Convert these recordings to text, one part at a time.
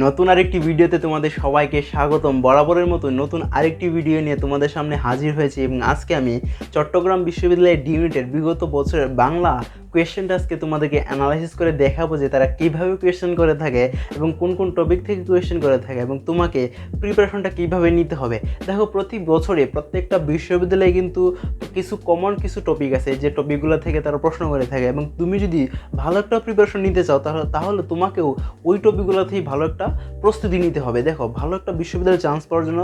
নতুন আরেকটি ভিডিওতে তোমাদের সবাইকে স্বাগতম। বরাবরের মতো নতুন আরেকটি ভিডিও নিয়ে তোমাদের সামনে হাজির হয়েছে এবং আজকে আমি চট্টগ্রাম বিশ্ববিদ্যালয়ের ডি ইউনিটের বিগত বছরের বাংলা কোয়েশ্চেনটা আজকে তোমাদেরকে অ্যানালাইসিস করে দেখাবো যে তারা কীভাবে কোয়েশ্চেন করে থাকে এবং কোন কোন টপিক থেকে কোয়েশ্চেন করে থাকে এবং তোমাকে প্রিপারেশনটা কীভাবে নিতে হবে। দেখো, প্রতি বছরে প্রত্যেকটা বিশ্ববিদ্যালয়ে কিন্তু কিছু কমন কিছু টপিক আছে যে টপিকগুলো থেকে তারা প্রশ্ন করে থাকে এবং তুমি যদি ভালো একটা প্রিপারেশন নিতে চাও তাহলে তোমাকেও ওই টপিকগুলোতেই ভালো একটা প্রস্তুতি নিতে হবে। দেখো, ভালো একটা বিশ্ববিদ্যালয়ে চান্স পাওয়ার জন্য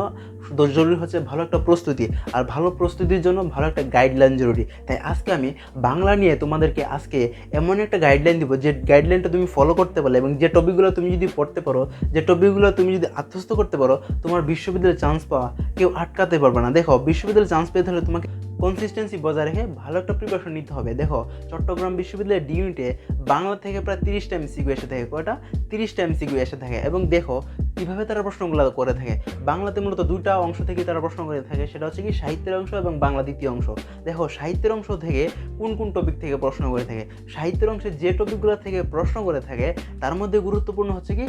জরুরি হচ্ছে ভালো একটা প্রস্তুতি, আর ভালো প্রস্তুতির জন্য ভালো একটা গাইডলাইন জরুরি। তাই আজকে আমি বাংলা নিয়ে তোমাদেরকে আজকে এমন একটা গাইডলাইন দিব যে গাইডলাইনটা তুমি ফলো করতে পারলে এবং যে টপিকগুলো তুমি যদি পড়তে পারো, যে টপিকগুলো তুমি যদি আত্মস্থ করতে পারো, তোমার বিশ্ববিদ্যালয়ে চান্স পাওয়া কেউ আটকাতে পারবে না। দেখো, বিশ্ববিদ্যালয়ে চান্স পেতে হলে তোমাকে কনসিস্টেন্সি বজায় রেখে ভালো একটা প্রিপারেশন নিতে হবে। দেখো, চট্টগ্রাম বিশ্ববিদ্যালয়ের ডি ইউনিটে বাংলা থেকে প্রায় 30টা এমসিকিউ এসে থাকে। কয়টা? 30টা এমসিকিউ এসে থাকে। এবং দেখো কীভাবে তারা প্রশ্নগুলো করে থাকে। বাংলাতে মূলত দুইটা অংশ থেকে তারা প্রশ্ন করে থাকে, সেটা হচ্ছে কি সাহিত্যের অংশ এবং বাংলা দ্বিতীয় অংশ। দেখো, সাহিত্যের অংশ থেকে কোন কোন টপিক থেকে প্রশ্ন করে থাকে। সাহিত্যের অংশে যে টপিকগুলো থেকে প্রশ্ন করে থাকে তার মধ্যে গুরুত্বপূর্ণ হচ্ছে কি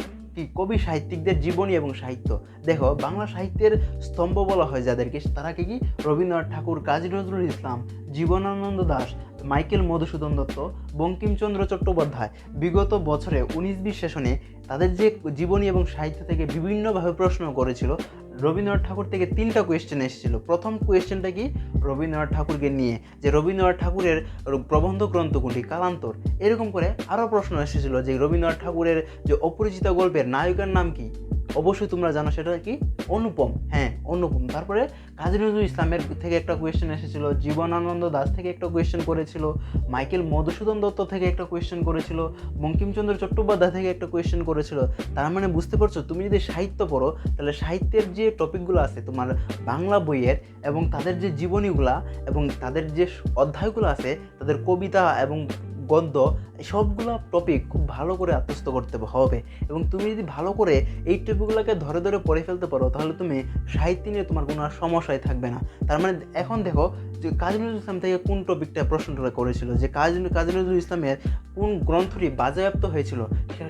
কবি সাহিত্যিকদের জীবনী এবং সাহিত্য। দেখো, বাংলা সাহিত্যের স্তম্ভ বলা হয় যাদেরকে, তারা কি রবীন্দ্রনাথ ঠাকুর, কাজী নজরুল ইসলাম, জীবনানন্দ দাশ, মাইকেল মধুসূদন দত্ত, বঙ্কিমচন্দ্র চট্টোপাধ্যায়। বিগত বছরে 19-20 সেশনে তাদের যে জীবনী এবং সাহিত্য থেকে বিভিন্নভাবে প্রশ্ন করেছিল। রবীন্দ্রনাথ ঠাকুর থেকে 3টা কোয়েশ্চেন এসেছিল। প্রথম কোয়েশ্চেনটা কি রবীন্দ্রনাথ ঠাকুরকে নিয়ে, যে রবীন্দ্রনাথ ঠাকুরের প্রবন্ধ গ্রন্থ কোনটি, কালান্তর। এরকম করে আরও প্রশ্ন এসেছিল যে রবীন্দ্রনাথ ঠাকুরের যে অপরিচিতা গল্পের নায়িকার নাম কি। অবশ্যই তোমরা জানো সেটা কি, অনুপম। হ্যাঁ, অনুপম। তারপরে কাজী নজরুল ইসলামের থেকে একটা কোয়েশ্চেন এসেছিল, জীবনানন্দ দাশ থেকে একটা কোয়েশ্চেন করেছিল, মাইকেল মধুসূদন দত্ত থেকে একটা কোয়েশ্চেন করেছিল, বঙ্কিমচন্দ্র চট্টোপাধ্যায় থেকে একটা কোয়েশ্চেন করেছিল। তার মানে বুঝতে পারছো, তুমি যদি সাহিত্য পড়ো তাহলে সাহিত্যের যে টপিকগুলো আছে তোমার বাংলা বইয়ের এবং তাদের যে জীবনীগুলা এবং তাদের যে অধ্যায়গুলো আছে, তাদের কবিতা এবং গদ্য, সবগুলো টপিক খুব ভালো করে আত্মস্থ করতে হবে। এবং তুমি যদি ভালো করে এই টপিকগুলোকে ধরে ধরে পড়ে ফেলতে পারো তাহলে তুমি সাহিত্য নিয়ে তোমার কোনো আর সমস্যাই থাকবে না। তার মানে এখন দেখো যে কাজী নজরুল ইসলাম থেকে কোন টপিকটা প্রশ্নটা করেছিল, যে কাজী নজরুল ইসলামের কোন গ্রন্থটি বাজেয়াপ্ত হয়েছিল,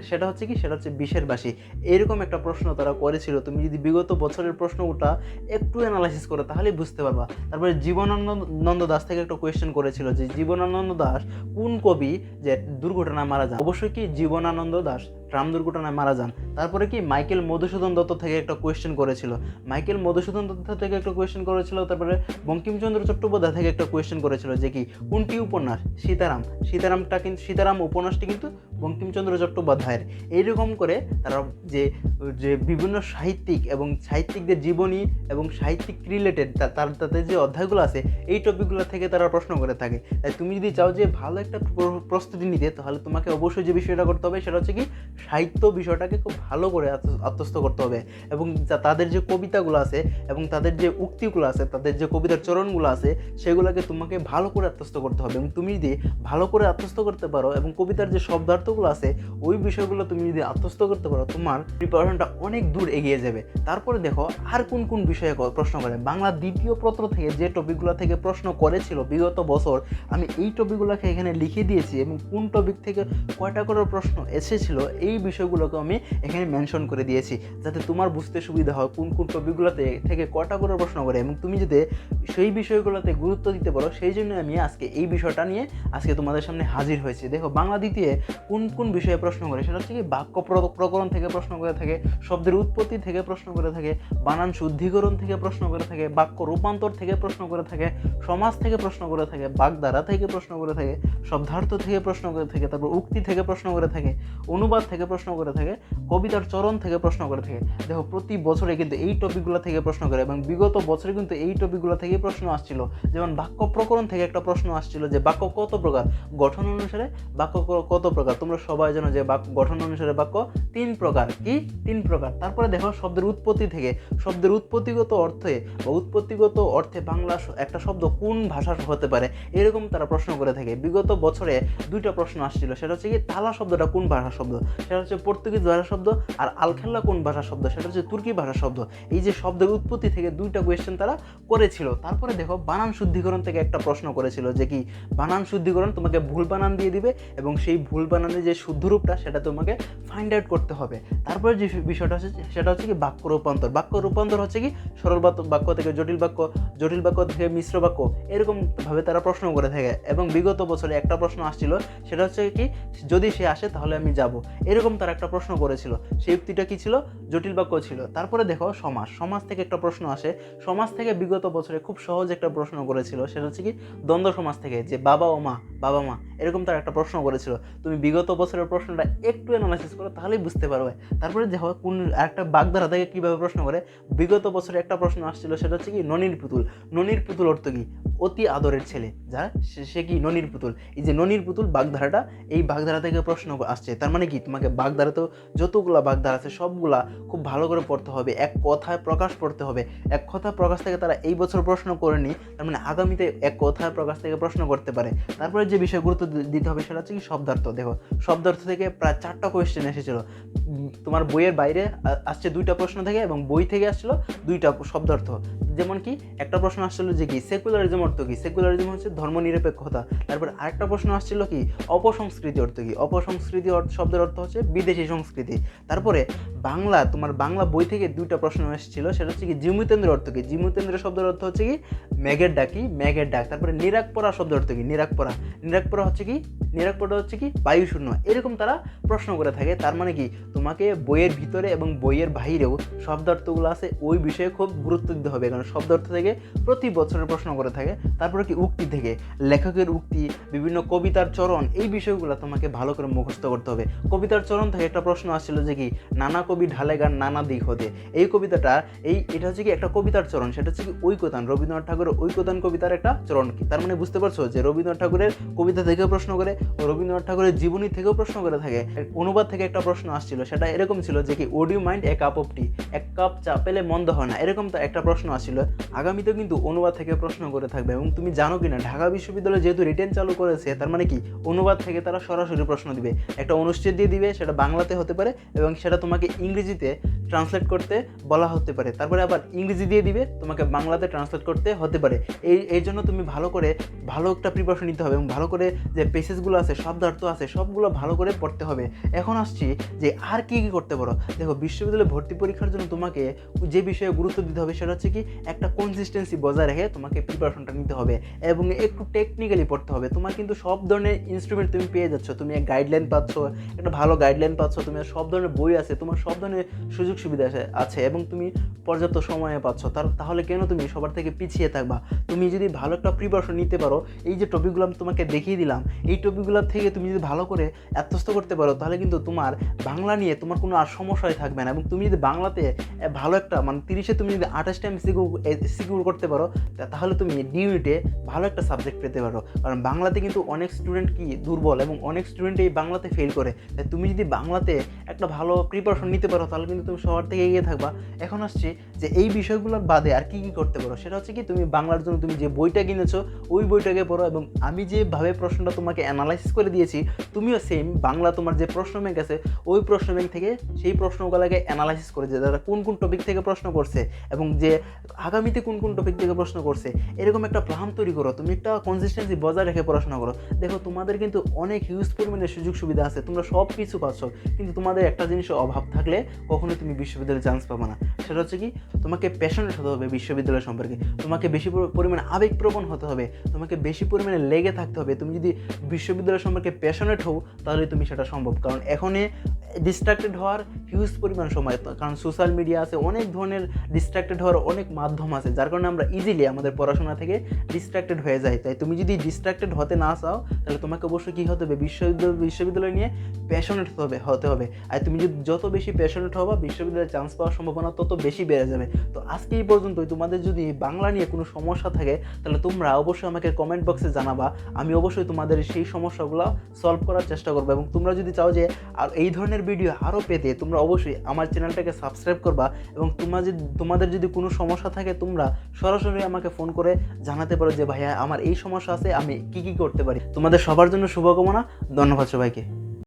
সেটা হচ্ছে কি, সেটা হচ্ছে বিষের বাসী। এরকম একটা প্রশ্ন তারা করেছিল। তুমি যদি বিগত বছরের প্রশ্নটা একটু অ্যানালাইসিস করো তাহলেই বুঝতে পারবা। তারপরে জীবনানন্দ দাশ থেকে একটা কোয়েশ্চেন করেছিল যে জীবনানন্দ দাশ কোন কবি যে দুর্ঘটনায় মারা যান। অবশ্যই কি জীবনানন্দ দাশ ট্রাম দুর্ঘটনায় মারা যান। তারপরে কি মাইকেল মধুসূদন দত্ত থেকে একটা কোয়েশ্চেন করেছিল, মাইকেল মধুসূদন দত্ত থেকে একটা কোয়েশ্চেন করেছিল। তারপরে বঙ্কিমচন্দ্র চট্টোপাধ্যায় থেকে একটা কোয়েশ্চেন করেছিল যে কি কোনটি উপন্যাস, সীতারাম উপন্যাসটি কিন্তু বঙ্কিমচন্দ্র চট্টোপাধ্যায়ের। এইরকম করে তারা যে যে বিভিন্ন সাহিত্যিক এবং সাহিত্যিকদের জীবনী এবং সাহিত্যিক রিলেটেড তাদের যে অধ্যায়গুলো আছে এই টপিকগুলো থেকে তারা প্রশ্ন করে থাকে। তাই তুমি যদি চাও যে ভালো একটা প্রস্তুতি নিতে, তাহলে তোমাকে অবশ্যই যে বিষয়টা করতে হবে সেটা হচ্ছে কি সাহিত্য বিষয়টাকে খুব ভালো করে আত্মস্থ করতে হবে এবং তাদের যে কবিতাগুলো আছে এবং তাদের যে উক্তিগুলো আছে, তাদের যে কবিতার চরণগুলো আছে, সেগুলোকে তোমাকে ভালো করে আত্মস্থ করতে হবে। এবং তুমি যদি ভালো করে আত্মস্থ করতে পারো এবং কবিতার যে শব্দার্থগুলো আছে ওই বিষয়গুলো তুমি যদি আত্মস্থ করতে পারো, তোমার প্রিপারেশনটা অনেক দূর এগিয়ে যাবে। তারপরে দেখো আর কোন কোন বিষয়ে প্রশ্ন করে। বাংলা দ্বিতীয় পত্র থেকে যে টপিকগুলো থেকে প্রশ্ন করেছিল বিগত বছর, আমি এই টপিকগুলোকে এখানে লিখে দিয়েছি এবং কোন টপিক থেকে কয়টা করে প্রশ্ন এসেছিল এই বিষয়গুলোকে আমি এখানে মেনশন করে দিয়েছি, যাতে তোমার বুঝতে সুবিধা হয় কোন কোন টপিকগুলোতে থেকে কয়টা করে প্রশ্ন করে এবং তুমি যদি সেই বিষয়গুলোতে গুরুত্ব দিতে পারো। সেই জন্য আমি আজকে এই বিষয়টা নিয়ে আজকে তোমাদের সামনে হাজির হয়েছি। দেখো, বাংলা দ্বিতীয় কোন কোন বিষয়ে প্রশ্ন করে, সেটা হচ্ছে কি বাক্য প্রকরণ থেকে প্রশ্ন করে থাকে, শব্দের উৎপত্তি থেকে প্রশ্ন করে থাকে, বানান শুদ্ধিকরণ থেকে প্রশ্ন করে থাকে, বাক্য রূপান্তর থেকে প্রশ্ন করে থাকে, সমাজ থেকে প্রশ্ন করে থাকে, বাগধারা থেকে প্রশ্ন করে থাকে, শব্দার্থ থেকে প্রশ্ন করে থাকে, তারপর উক্তি থেকে প্রশ্ন করে থাকে, অনুবাদ থেকে প্রশ্ন করে থাকে, কবিতার চরণ থেকে প্রশ্ন করে থাকে। দেখো, প্রতি বছরে কিন্তু এই টপিকগুলো থেকে প্রশ্ন করে এবং বিগত বছরে কিন্তু এই টপিকগুলো থেকেই প্রশ্ন আসছিল। যেমন বাক্য প্রকরণ থেকে একটা প্রশ্ন আসছিল যে বাক্য কত প্রকার, গঠন অনুসারে বাক্য কত প্রকার। তোমরা সবাই জানো যে গঠন অনুসারে বাক্য 3 প্রকার। কি 3 প্রকার। তারপরে দেখো শব্দের উৎপত্তি থেকে, শব্দের উৎপত্তিগত অর্থে বাংলা একটা শব্দ কোন ভাষা হতে পারে, এরকম তারা প্রশ্ন করে থাকে। বিগত বছরে 2টা প্রশ্ন আসছিল, সেটা হচ্ছে কি তালা শব্দটা কোন ভাষার শব্দ, সেটা হচ্ছে পর্তুগিজ ভাষার শব্দ, আর আলখেল্লা কোন ভাষার শব্দ, সেটা হচ্ছে তুর্কি ভাষার শব্দ। এই যে শব্দের উৎপত্তি থেকে 2টা কোয়েশ্চেন তারা করেছিল। তারপরে দেখো বানান শুদ্ধিকরণ থেকে একটা প্রশ্ন করেছিল যে কি বানান শুদ্ধিকরণ, তোমাকে ভুল বানান দিয়ে দিবে এবং সেই ভুল বানানের মানে যে শুদ্ধ রূপটা সেটা তোমাকে ফাইন্ড আউট করতে হবে। তারপরে যে বিষয়টা হচ্ছে সেটা হচ্ছে কি বাক্য রূপান্তর। বাক্য রূপান্তর হচ্ছে কি সরল বাক্য থেকে জটিল বাক্য, জটিল বাক্য থেকে মিশ্র বাক্য, এরকমভাবে তারা প্রশ্ন করে থাকে। এবং বিগত বছরে একটা প্রশ্ন আসছিল, সেটা হচ্ছে কি যদি সে আসে তাহলে আমি যাব, এরকম তারা একটা প্রশ্ন করেছিল। সেই উক্তিটা কি ছিল? জটিল বাক্য ছিল। তারপরে দেখো সমাস, সমাজ থেকে একটা প্রশ্ন আসে। সমাজ থেকে বিগত বছরে খুব সহজ একটা প্রশ্ন করেছিল, সেটা হচ্ছে কি দ্বন্দ্ব সমাজ থেকে, যে বাবা ও মা, বাবা মা, এরকম তার একটা প্রশ্ন করেছিল। তুমি বিগত বছরের প্রশ্নটা একটু অ্যানালাইসিস করো, তাহলেই বুঝতে পারবে। তারপরে দেখো কোন একটা বাগধারা থেকে কীভাবে প্রশ্ন করে। বিগত বছরে একটা প্রশ্ন আসছিল, সেটা হচ্ছে কি ননির পুতুল। ননির পুতুল অর্থ কি? অতি আদরের ছেলে, যা সে কি ননির পুতুল। এই যে ননির পুতুল বাগধারাটা, এই বাগধারা থেকে প্রশ্ন আসছে। তার মানে কি তোমাকে বাগধারা তো যতগুলা বাগধারা আছে সবগুলা খুব ভালো করে পড়তে হবে, এক কথায় প্রকাশ পড়তে হবে। এক কথা প্রকাশ থেকে তারা এই বছর প্রশ্ন করেনি, তার মানে আগামীতে এক কথায় প্রকাশ থেকে প্রশ্ন করতে পারে। তারপরে যে বিষয় গুরুত্ব দিতে হবে সেটা হচ্ছে কি শব্দার্থ। দেখো শব্দার্থ থেকে প্রায় 4টা কোয়েশ্চেন এসেছিল। তোমার বইয়ের বাইরে আসছে 2টা প্রশ্ন থেকে, এবং বই থেকে আসছিল 2টা শব্দার্থ। যেমন কি একটা প্রশ্ন আসছিল যে কি সেকুলারিজম অর্থ কি? সেকুলারিজম হচ্ছে ধর্মনিরপেক্ষতা। তারপর আরেকটা প্রশ্ন আসছিল কি অপসংস্কৃতি অর্থ কি? অপসংস্কৃতি শব্দের অর্থ হচ্ছে বিদেশি সংস্কৃতি। তারপরে বাংলা, তোমার বাংলা বই থেকে 2টা প্রশ্ন এসেছিল, সেটা হচ্ছে কি জিমুতেন্দ্র অর্থ কি? জিমুতেন্দ্র শব্দের অর্থ হচ্ছে কি মেঘের ডাকি, মেঘের ডাক। তারপরে নিরাকপরা শব্দের অর্থ কি? নিরাকপরা, নিরাকপরা হচ্ছে কি? নিরাকপরা হচ্ছে কি বায়ু শূন্য। এরকম তারা প্রশ্ন করে থাকে। তার মানে কি তোমাকে বইয়ের ভিতরে এবং বইয়ের বাইরেও শব্দার্থগুলো আছে, ওই বিষয়ে খুব গুরুত্ব দিতে হবে, কারণ শব্দার্থ থেকে প্রতি বছরের প্রশ্ন করে থাকে। তারপরে কি উক্তি থেকে, লেখকের উক্তি, বিভিন্ন কবিতার চরণ, এই বিষয়গুলো তোমাকে ভালো করে মুখস্থ করতে হবে। কবিতার চরণ থেকে একটা প্রশ্ন আসছিল যে কি নানা কবি ঢালে গান নানা দিক হতে। এই কবিতাটা এটা হচ্ছে কি একটা কবিতার চরণ, সেটা হচ্ছে কি ঐকতান, রবীন্দ্রনাথ ঠাকুরের ঐকতান কবিতার একটা চরণ। তার মানে বুঝতে পারছো যে রবীন্দ্রনাথ ঠাকুরের কবিতা থেকেও প্রশ্ন করে, রবীন্দ্রনাথ ঠাকুরের জীবনী থেকেও প্রশ্ন করে থাকে। অনুবাদ থেকে একটা প্রশ্ন আসছিল, সেটা এরকম ছিল যে কি would you mind a cup of tea, এক কাপ চা পেলে মন্দ হয় না, এরকম তো একটা প্রশ্ন আসছিল। আগামীতে কিন্তু অনুবাদ থেকে প্রশ্ন করে থাকবে। এবং তুমি জানো কিনা ঢাকা বিশ্ববিদ্যালয় যেহেতু রিটেন চালু করেছে, তার মানে কি অনুবাদ থেকে তারা সরাসরি প্রশ্ন দিবে, একটা অনুচ্ছেদ দিয়ে দিবে, সেটা বাংলাতে হতে পারে এবং সেটা তোমাকে ইংরেজিতে ট্রান্সলেট করতে বলা হতে পারে। তারপরে আবার ইংরেজি দিয়ে দিবে, তোমাকে বাংলাতে ট্রান্সলেট করতে হতে পারে। এই জন্য তুমি ভালো একটা প্রিপারেশন নিতে হবে এবং ভালো করে যে পেসেজগুলো আছে, শব্দার্থ আছে, সবগুলো ভালো করে পড়তে হবে। এখন আসছি যে আর কি কি করতে পারো। দেখো বিশ্ববিদ্যালয়ে ভর্তি পরীক্ষার জন্য তোমাকে যে বিষয়ে গুরুত্ব দিতে হবে সেটা হচ্ছে কি একটা কনসিস্টেন্সি বজায় রেখে তোমাকে প্রিপারেশনটা নিতে হবে এবং একটু টেকনিক্যালি পড়তে হবে। তোমার কিন্তু সব ধরনের ইনস্ট্রুমেন্ট তুমি পেয়ে যাচ্ছ, তুমি এক গাইডলাইন পাচ্ছ, একটা ভালো গাইডলাইন পাচ্ছ, তুমি সব ধরনের বই আছে, তোমার সব ধরনের সুযোগ সুবিধা আছে এবং তুমি পর্যাপ্ত সময়ে পাচ্ছ। তাহলে কেন তুমি সবার থেকে পিছিয়ে থাকবা? তুমি যদি ভালো একটা প্রিপারেশন নিতে পারো, এই যে টপিকগুলো আমি তোমাকে দেখিয়ে দিলাম, এই টপিকগুলো থেকে তুমি যদি ভালো করে আত্মস্থ করতে পারো, তাহলে কিন্তু তোমার বাংলা নিয়ে তোমার কোনো আর সমস্যাই থাকবে না। এবং তুমি যদি বাংলাতে ভালো একটা মানে 30-এ তুমি যদি 28 টাইম সিকিউর করতে পারো, তাহলে তুমি ডি ইউনিটে ভালো একটা সাবজেক্ট পেতে পারো। কারণ বাংলাতে কিন্তু অনেক স্টুডেন্ট কি দুর্বল এবং অনেক স্টুডেন্ট এই বাংলাতে ফেল করে। তাই তুমি যদি বাংলাতে একটা ভালো প্রিপারেশন নিতে পারো, তাহলে কিন্তু তুমি সবার থেকে এগিয়ে থাকবা। এখন আসছি যে এই বিষয়গুলোর বাদে আর কি কি করতে পারো। সেটা হচ্ছে কি তুমি বাংলার জন্য তুমি যে বইটা কিনেছো ওই বইটাকে পড়ো, এবং আমি যেভাবে প্রশ্নটা তোমাকে অ্যানালাইসিস করে দিয়েছি, তুমিও সেম বাংলা তোমার যে প্রশ্ন ব্যাংক আছে ওই প্রশ্ন ব্যাংক থেকে সেই প্রশ্নগুলোকে অ্যানালাইসিস করে, যে তারা কোন কোন টপিক থেকে প্রশ্ন করছে এবং যে আগামীতে কোন কোন টপিক থেকে প্রশ্ন করছে, এরকম একটা প্ল্যান তৈরি করো। তুমি একটা কনসিস্টেন্সি বজায় রেখে পড়াশোনা করো। দেখো তোমাদের কিন্তু অনেক হিউজ পরিমাণে সুযোগ সুবিধা আছে, তোমরা সব কিছু পাচ্ছ, কিন্তু তোমাদের একটা জিনিসের অভাব থাকলে কখনোই তুমি বিশ্ববিদ্যালয়ে চান্স পাবে না। সেটা হচ্ছে কি তোমাকে প্যাশনেট হতে হবে বিশ্ববিদ্যালয় সম্পর্কে, তোমাকে বেশি পরিমাণে আবেগপ্রবণ হতে হবে, তোমাকে বেশি পরিমাণে লেগে থাকতে হবে। তুমি যদি বিশ্ববিদ্যালয় সম্পর্কে প্যাশনেট হও, তাহলে তুমি সেটা সম্ভব। কারণ এখনে ডিস্ট্রাক্টেড হওয়ার হিউজ পরিমাণ সময়, কারণ সোশ্যাল মিডিয়া আছে, অনেক ধরনের ডিস্ট্রাক্টেড হওয়ার অনেক মাধ্যম আছে, যার কারণে আমরা ইজিলি আমাদের পড়াশোনা থেকে ডিস্ট্রাক্টেড হয়ে যাই। তাই তুমি যদি ডিস্ট্রাক্টেড হতে না চাও, তাহলে তোমাকে অবশ্যই কী হতে হবে, বিশ্ববিদ্যালয় নিয়ে প্যাশনেট হতে হবে। আর তুমি যদি যত বেশি প্যাশনেট হবা, বিশ্ববিদ্যালয়ে চান্স পাওয়ার সম্ভাবনা তত বেশি বেড়ে যাবে। তো আজকে এই পর্যন্তই। তোমাদের যদি বাংলা নিয়ে কোনো সমস্যা থাকে, তাহলে তোমরা অবশ্যই আমাকে কমেন্ট বক্সে জানাবা। আমি অবশ্যই তোমাদের সেই সমস্যাগুলো সলভ করার চেষ্টা করবো। এবং তোমরা যদি চাও যে আর এই ধরনের ভিডিও আরও পেতে, তোমরা অবশ্যই আমার চ্যানেলটাকে সাবস্ক্রাইব করবা। এবং তোমাদের যদি কোনো সমস্যা থাকে, তোমরা সরাসরি আমাকে ফোন করে জানাতে পারো যে ভাইয়া আমার এই সমস্যা আছে, আমি কি করতে পারি। তোমাদের সবার জন্য শুভকামনা। ধন্যবাদ সবাইকে।